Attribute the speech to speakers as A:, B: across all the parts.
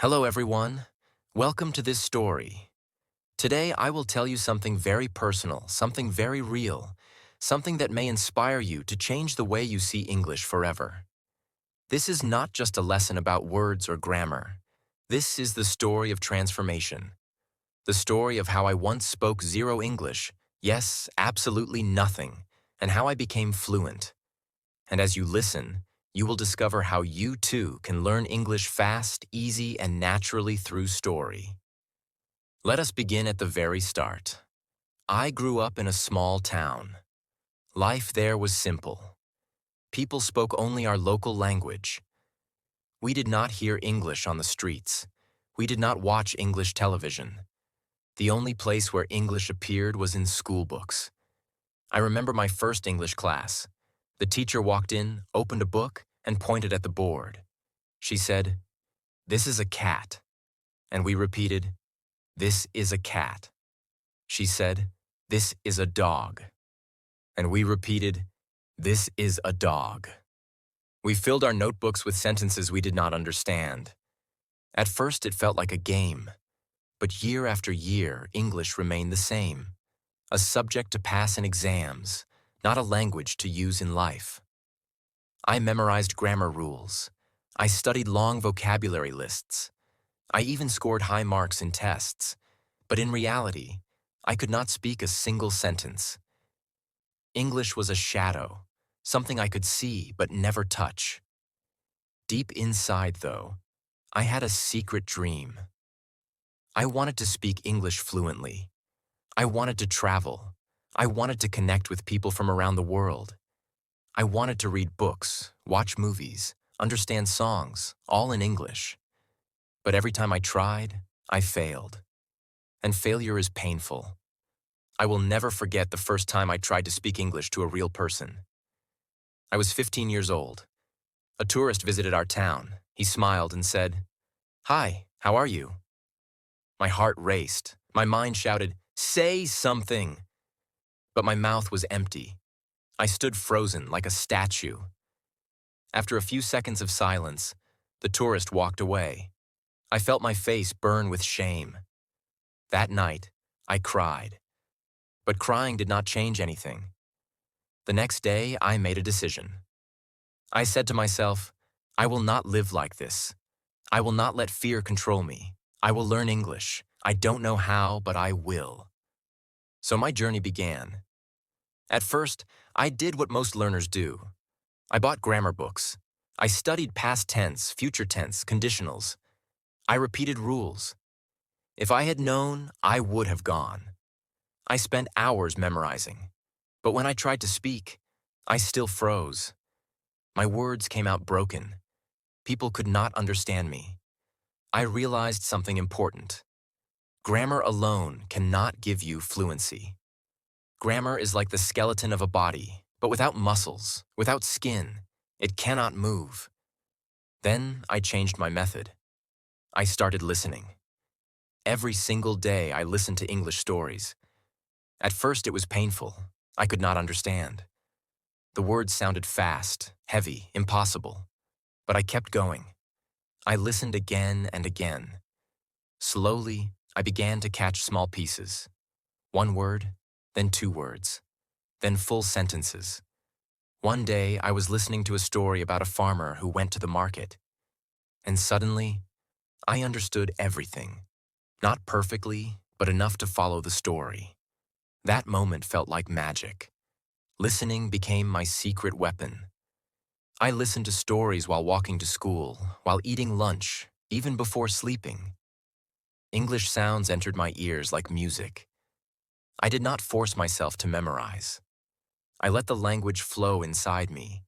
A: Hello, everyone. Welcome to this story. Today, I will tell you something very personal, something very real, something that may inspire you to change the way you see English forever. This is not just a lesson about words or grammar. This is the story of transformation. The story of how I once spoke zero English, yes, absolutely nothing, and how I became fluent. And as you listen, you will discover how you too can learn English fast, easy, and naturally through story. Let us begin at the very start. I grew up in a small town. Life there was simple. People spoke only our local language. We did not hear English on the streets. We did not watch English television. The only place where English appeared was in school books. I remember my first English class. The teacher walked in, opened a book, and pointed at the board. She said, "This is a cat." And we repeated, "This is a cat." She said, "This is a dog." And we repeated, "This is a dog." We filled our notebooks with sentences we did not understand. At first it felt like a game, but year after year, English remained the same. A subject to pass in exams, not a language to use in life. I memorized grammar rules. I studied long vocabulary lists. I even scored high marks in tests. But in reality, I could not speak a single sentence. English was a shadow, something I could see but never touch. Deep inside, though, I had a secret dream. I wanted to speak English fluently. I wanted to travel. I wanted to connect with people from around the world. I wanted to read books, watch movies, understand songs, all in English. But every time I tried, I failed. And failure is painful. I will never forget the first time I tried to speak English to a real person. I was 15 years old. A tourist visited our town. He smiled and said, "Hi, how are you?" My heart raced. My mind shouted, "Say something!" But my mouth was empty. I stood frozen like a statue. After a few seconds of silence, the tourist walked away. I felt my face burn with shame. That night, I cried. But crying did not change anything. The next day, I made a decision. I said to myself, I will not live like this. I will not let fear control me. I will learn English. I don't know how, but I will. So my journey began. At first, I did what most learners do. I bought grammar books. I studied past tense, future tense, conditionals. I repeated rules. If I had known, I would have gone. I spent hours memorizing. But when I tried to speak, I still froze. My words came out broken. People could not understand me. I realized something important. Grammar alone cannot give you fluency. Grammar is like the skeleton of a body, but without muscles, without skin, it cannot move. Then I changed my method. I started listening. Every single day I listened to English stories. At first it was painful. I could not understand. The words sounded fast, heavy, impossible. But I kept going. I listened again and again. Slowly, I began to catch small pieces. One word, then two words, then full sentences. One day, I was listening to a story about a farmer who went to the market. And suddenly, I understood everything. Not perfectly, but enough to follow the story. That moment felt like magic. Listening became my secret weapon. I listened to stories while walking to school, while eating lunch, even before sleeping. English sounds entered my ears like music. I did not force myself to memorize. I let the language flow inside me,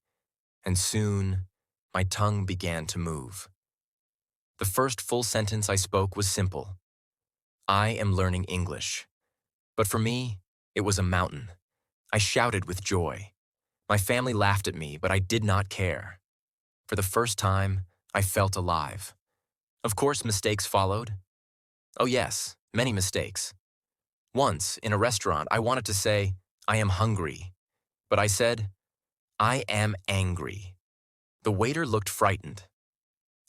A: and soon, my tongue began to move. The first full sentence I spoke was simple. I am learning English. But for me, it was a mountain. I shouted with joy. My family laughed at me, but I did not care. For the first time, I felt alive. Of course, mistakes followed. Oh yes, many mistakes. Once, in a restaurant, I wanted to say, I am hungry. But I said, I am angry. The waiter looked frightened.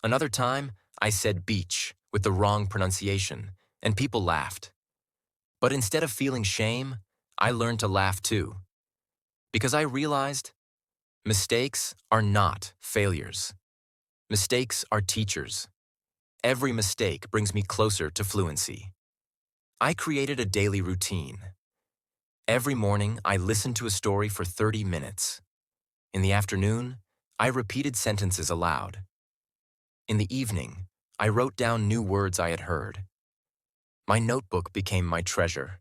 A: Another time, I said beach with the wrong pronunciation, and people laughed. But instead of feeling shame, I learned to laugh too, because I realized mistakes are not failures. Mistakes are teachers. Every mistake brings me closer to fluency. I created a daily routine. Every morning, I listened to a story for 30 minutes. In the afternoon, I repeated sentences aloud. In the evening, I wrote down new words I had heard. My notebook became my treasure,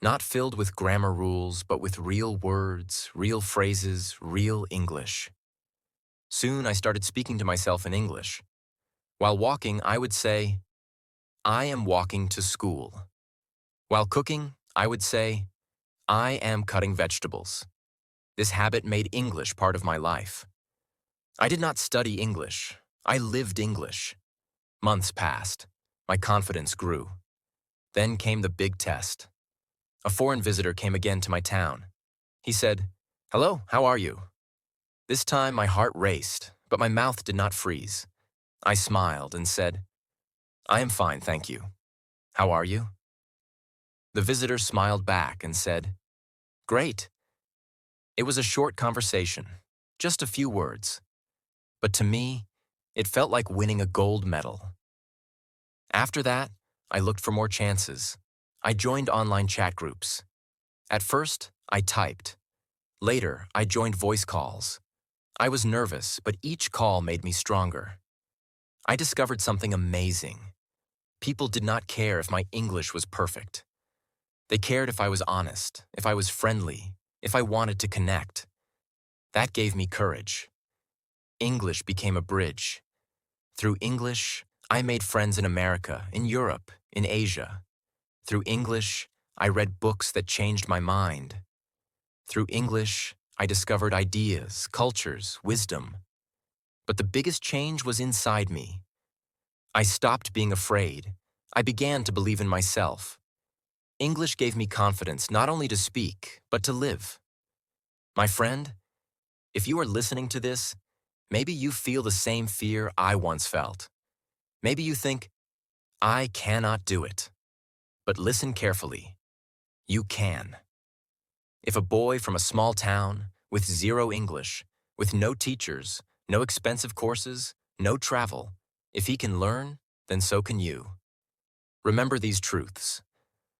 A: not filled with grammar rules, but with real words, real phrases, real English. Soon, I started speaking to myself in English. While walking, I would say, I am walking to school. While cooking, I would say, I am cutting vegetables. This habit made English part of my life. I did not study English. I lived English. Months passed. My confidence grew. Then came the big test. A foreign visitor came again to my town. He said, "Hello, how are you?" This time my heart raced, but my mouth did not freeze. I smiled and said, "I am fine, thank you. How are you?" The visitor smiled back and said, "Great." It was a short conversation, just a few words. But to me, it felt like winning a gold medal. After that, I looked for more chances. I joined online chat groups. At first, I typed. Later, I joined voice calls. I was nervous, but each call made me stronger. I discovered something amazing. People did not care if my English was perfect. They cared if I was honest, if I was friendly, if I wanted to connect. That gave me courage. English became a bridge. Through English, I made friends in America, in Europe, in Asia. Through English, I read books that changed my mind. Through English, I discovered ideas, cultures, wisdom. But the biggest change was inside me. I stopped being afraid. I began to believe in myself. English gave me confidence not only to speak, but to live. My friend, if you are listening to this, maybe you feel the same fear I once felt. Maybe you think, I cannot do it. But listen carefully. You can. If a boy from a small town, with zero English, with no teachers, no expensive courses, no travel, if he can learn, then so can you. Remember these truths.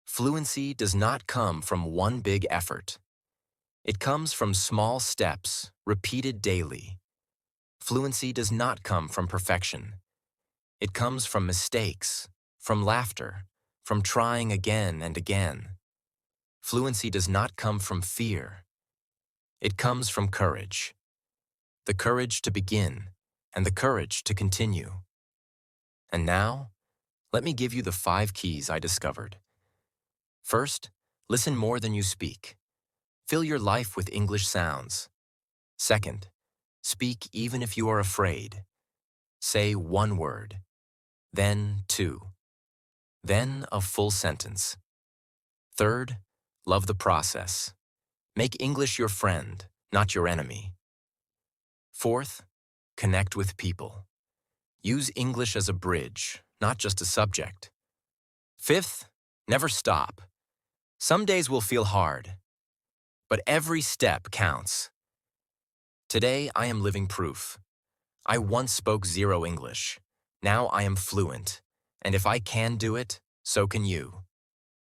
A: Fluency does not come from one big effort. It comes from small steps, repeated daily. Fluency does not come from perfection. It comes from mistakes, from laughter, from trying again and again. Fluency does not come from fear. It comes from courage. The courage to begin and the courage to continue. And now, let me give you the 5 keys I discovered. First, listen more than you speak. Fill your life with English sounds. Second, speak even if you are afraid. Say one word, then 2, then a full sentence. Third, love the process. Make English your friend, not your enemy. Fourth, connect with people. Use English as a bridge, not just a subject. Fifth, never stop. Some days will feel hard, but every step counts. Today, I am living proof. I once spoke zero English. Now I am fluent. And if I can do it, so can you.